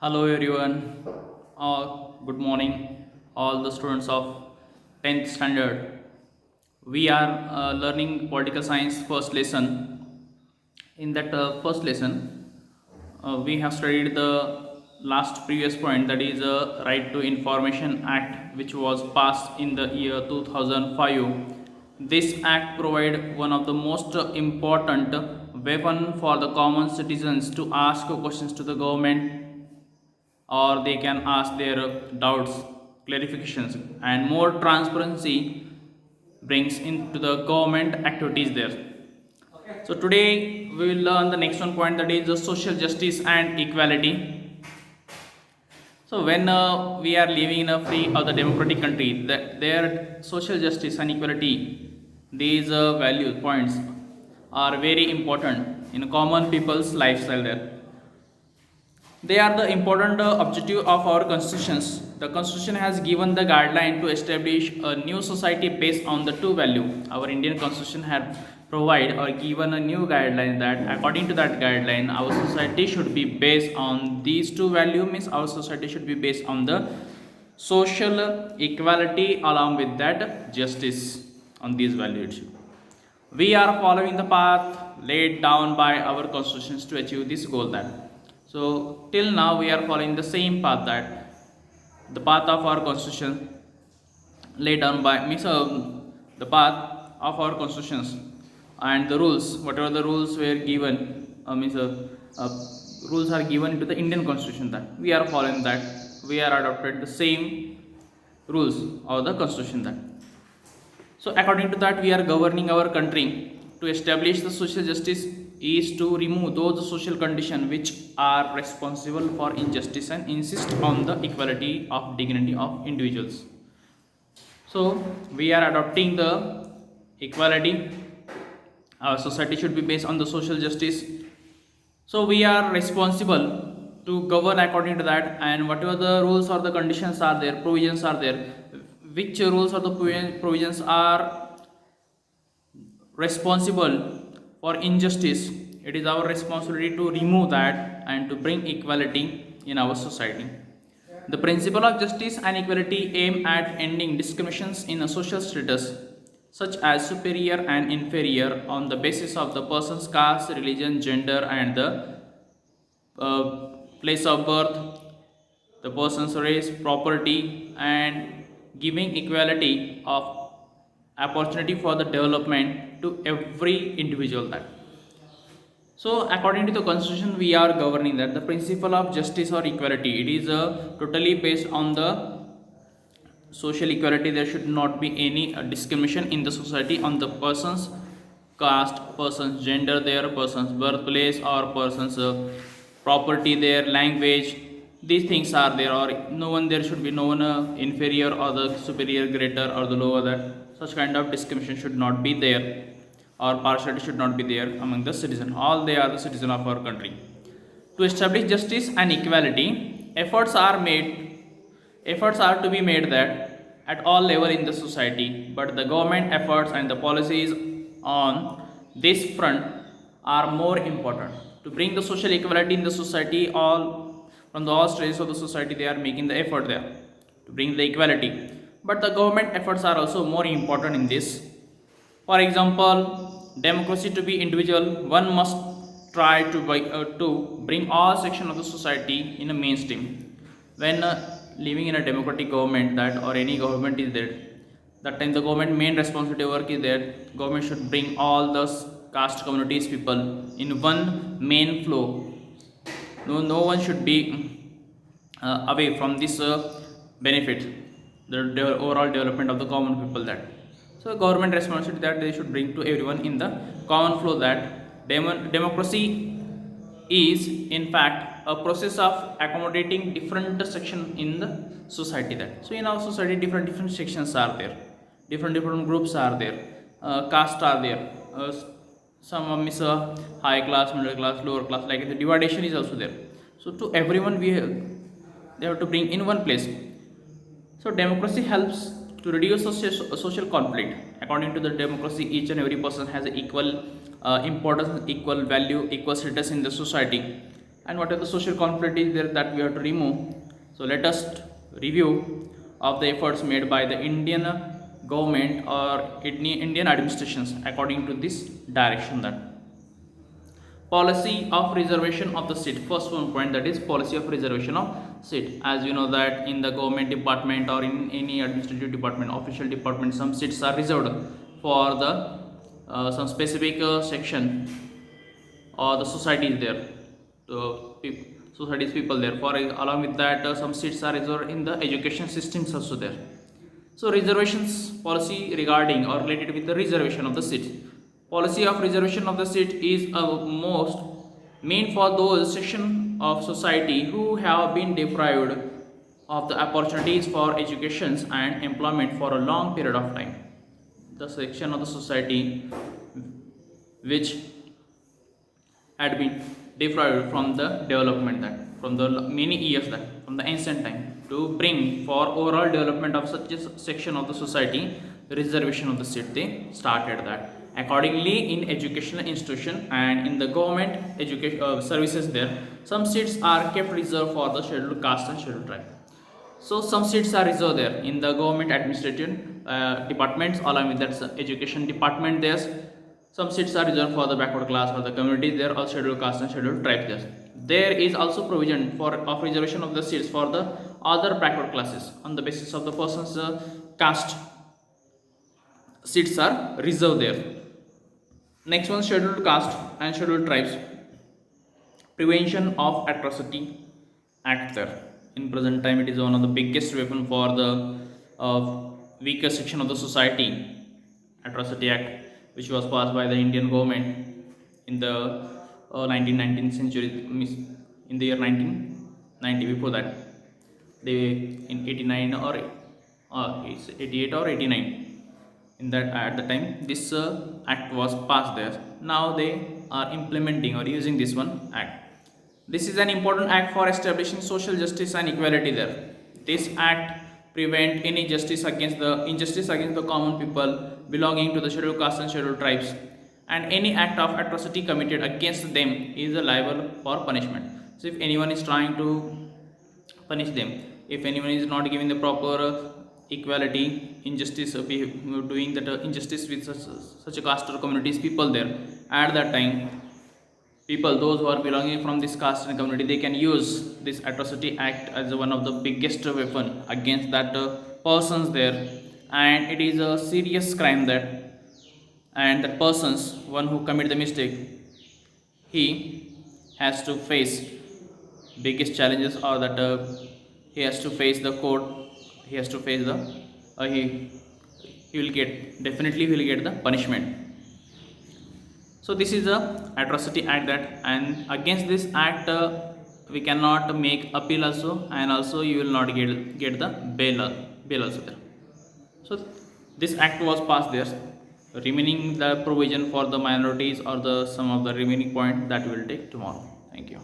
Hello everyone. Good morning, all the students of 10th standard. We are learning political science first lesson. In that first lesson, we have studied the last previous point, that is Right to Information Act, which was passed in the year 2005. This act provided one of the most important weapon for the common citizens to ask questions to the government, or they can ask their doubts, clarifications, and more transparency brings into the government activities there. So today we will learn the next one point, that is the social justice and equality. So when we are living in a free or the democratic country, their social justice and equality, these value points are very important in common people's lifestyle there. They are the important objective of our constitutions. The constitution has given the guideline to establish a new society based on the two value. Our Indian constitution had provide or given a new guideline that according to that guideline our society should be based on these two value, means our society should be based on the social equality along with that justice on these values. We are following the path laid down by our constitutions to achieve this goal that. So till now we are following the same path, that the path of our constitution laid down by means the path of our constitutions and the rules, whatever the rules were given, uh, rules are given to the Indian constitution, that we are following that. We are adopted the same rules of the constitution that. So according to that, we are governing our country. To establish the social justice is to remove those social conditions which are responsible for injustice and insist on the equality of dignity of individuals. So we are adopting the equality. Our society should be based on the social justice. So we are responsible to govern according to that, and whatever the rules or the conditions are there, provisions are there, which rules or the provisions are responsible for injustice, it is our responsibility to remove that and to bring equality in our society. The principle of justice and equality aim at ending discriminations in a social status, such as superior and inferior, on the basis of the person's caste, religion, gender, and the place of birth, the person's race, property, and giving equality of opportunity for the development to every individual that. So according to the constitution we are governing that the principle of justice or equality, it is totally based on the social equality. There should not be any discrimination in the society on the person's caste, person's gender, their person's birthplace, or person's property, their language. These things are there, or no one, there should be no one inferior or the superior, greater or the lower, that such kind of discrimination should not be there, or partiality should not be there among the citizen. All they are the citizen of our country. To establish justice and equality, efforts are to be made that at all level in the society, but the government efforts and the policies on this front are more important to bring the social equality in the society. All from the all stages of the society they are making the effort there to bring the equality, but the government efforts are also more important in this. For example, democracy to be individual, one must try to bring all sections of the society in a mainstream. When living in a democratic government, that or any government is there, that time the government main responsibility work is there. Government should bring all the caste communities people in one main flow. No one should be away from this benefit, the overall development of the common people that. So government responsibility that they should bring to everyone in the common flow, that democracy is in fact a process of accommodating different section in the society that. So in our society different sections are there, different groups are there, caste are there, some is high class, middle class, lower class, like the dividation is also there. So to everyone they have to bring in one place. So democracy helps to reduce social conflict. According to the democracy, each and every person has equal importance, equal value, equal status in the society, and what are the social conflict is there that we have to remove. So let us review of the efforts made by the Indian government or Indian administrations according to this direction. That policy of reservation of the seat, first one point, that is policy of reservation of seat. As you know that in the government department or in any administrative department, official department, some seats are reserved for the some specific section or the society is there, the societies people there. For along with that, some seats are reserved in the education systems also there. So reservations policy regarding or related with the reservation of the seat. Policy of reservation of the seat is most meant for those section of society who have been deprived of the opportunities for educations and employment for a long period of time. The section of the society which had been deprived from the development, that from the many years, that from the ancient time, to bring for overall development of such a section of the society, reservation of the seat they started that. Accordingly, in educational institution and in the government education services there, some seats are kept reserved for the scheduled caste and scheduled tribe. So some seats are reserved there in the government administrative departments, along with that education department. There's some seats are reserved for the backward class or the community there, or scheduled caste and scheduled tribes there. There is also provision for of reservation of the seats for the other backward classes on the basis of the person's caste. Seats are reserved there. Next one, scheduled caste and scheduled tribes. Prevention of atrocity act there. In present time, it is one of the biggest weapon for the weaker section of the society. Atrocity Act, which was passed by the Indian government in the 19th century, in the year 1990. Before that, they in 89 or it's 88 or 89. In that at the time, this act was passed there. Now they are implementing or using this one act. This is an important act for establishing social justice and equality there. This act prevent any justice against the injustice against the common people belonging to the scheduled castes and scheduled tribes, and any act of atrocity committed against them is liable for punishment. So if anyone is trying to punish them, if anyone is not giving the proper equality, injustice, doing that injustice with such a caste or communities people there, at that time people those who are belonging from this caste and community, they can use this atrocity act as one of the biggest weapon against that persons there, and it is a serious crime that, and that persons one who commit the mistake, he has to face biggest challenges, or that he has to face the court, he has to face the he will get, definitely he will get the punishment. So this is a atrocity act that, and against this act we cannot make appeal also, and also you will not get the bail also there. So this act was passed there, remaining the provision for the minorities or the some of the remaining point that we will take tomorrow. Thank you.